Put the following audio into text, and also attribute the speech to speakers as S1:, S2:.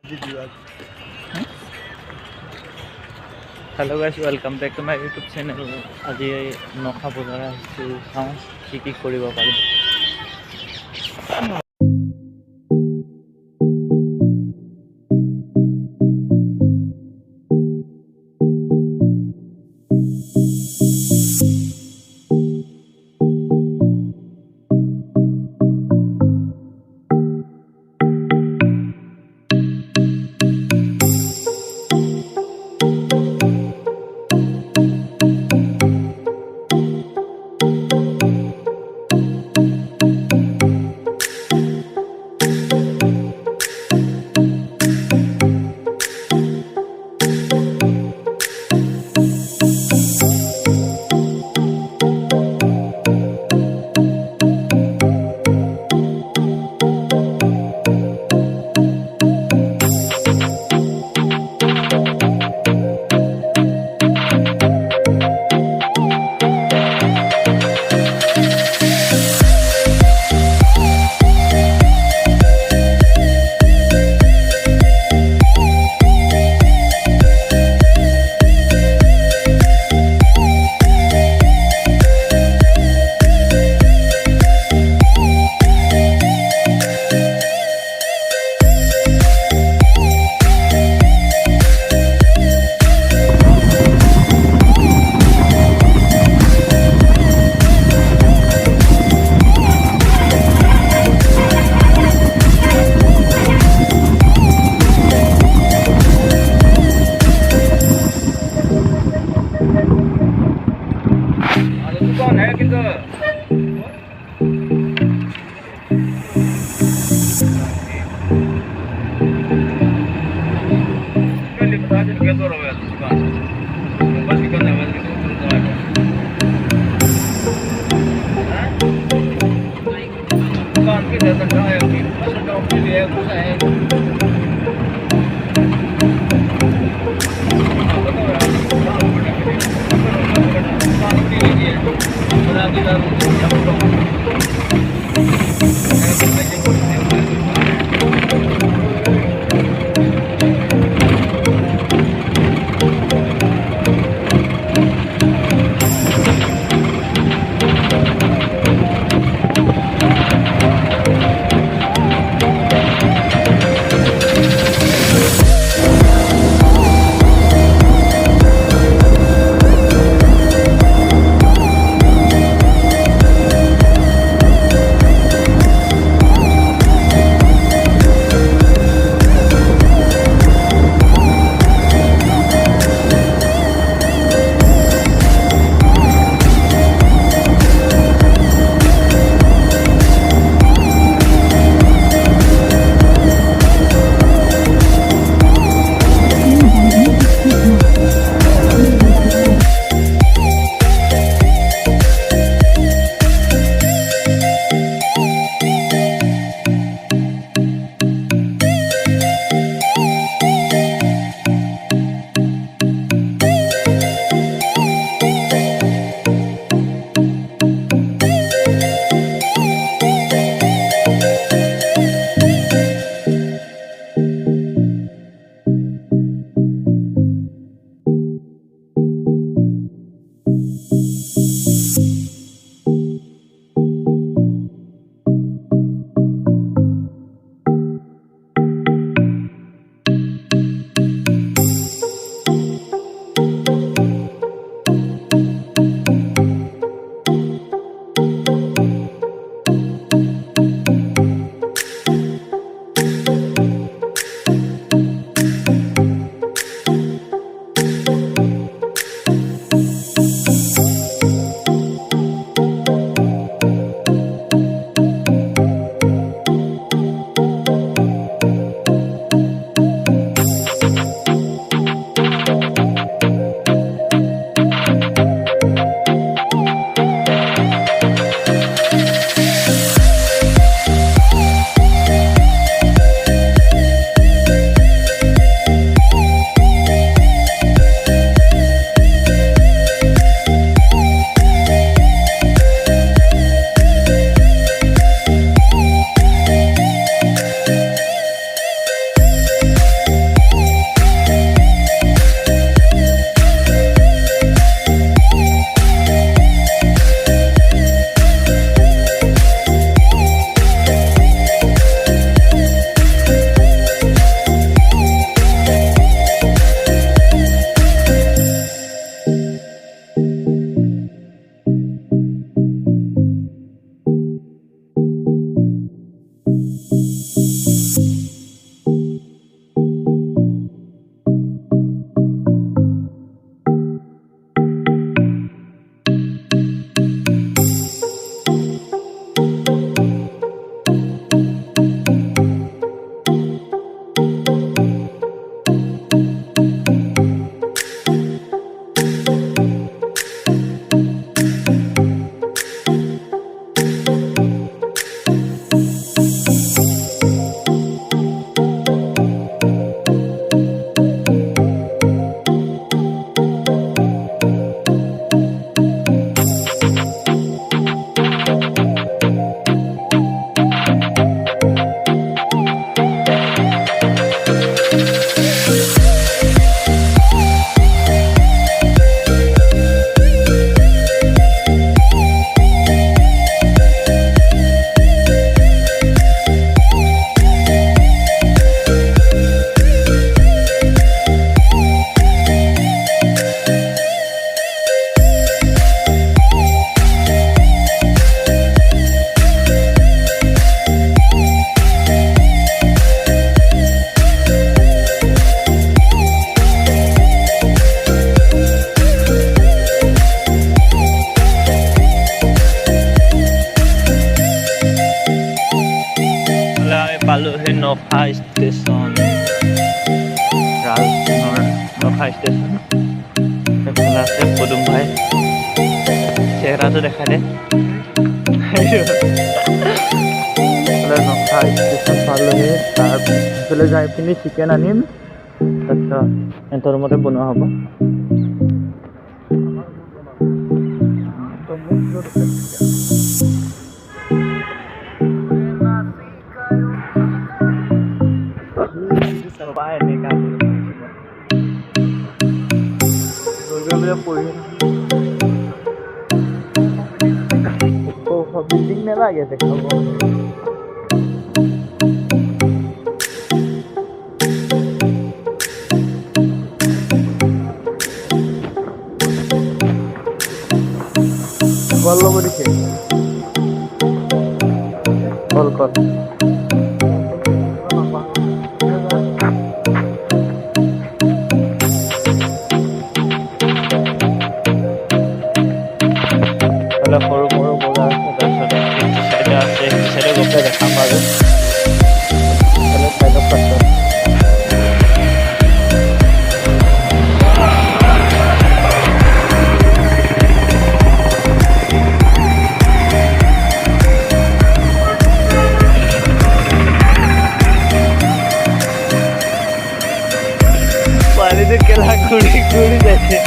S1: Hello guys welcome back to my YouTube channel. आज नखा बजार चाँ कि কৰিব পাৰি। दुकान है किधर कल बता दे क्या दौर है दुकान बस करने वाले दुकान की तरफ है अभी बस डाउन के लिए कुछ है নখা ষ্টেচন, ৰাজধানীৰ নখা ষ্টেচন। এইফালে আছে পদুম ভাই, চেহেৰাটো দেখাই দে। নখা ষ্টেচন পালোহি, তাৰপিছলৈ যাই পিনি চিকেন আনিম, তাৰপিছত সিহঁতৰ ৰুমতে বনোৱা হ'ব। বিল্ডিং নালাগে দেখাব। কল ল'ব দিছে, কল কল সৰু সৰু বজাৰ আছে, তাৰপিছত চাইডে আছে, চাইডে গৈ পেলাই দেখাম বাৰু। পানিতে কেলা ঘুরি ঘুরি যাচ্ছে।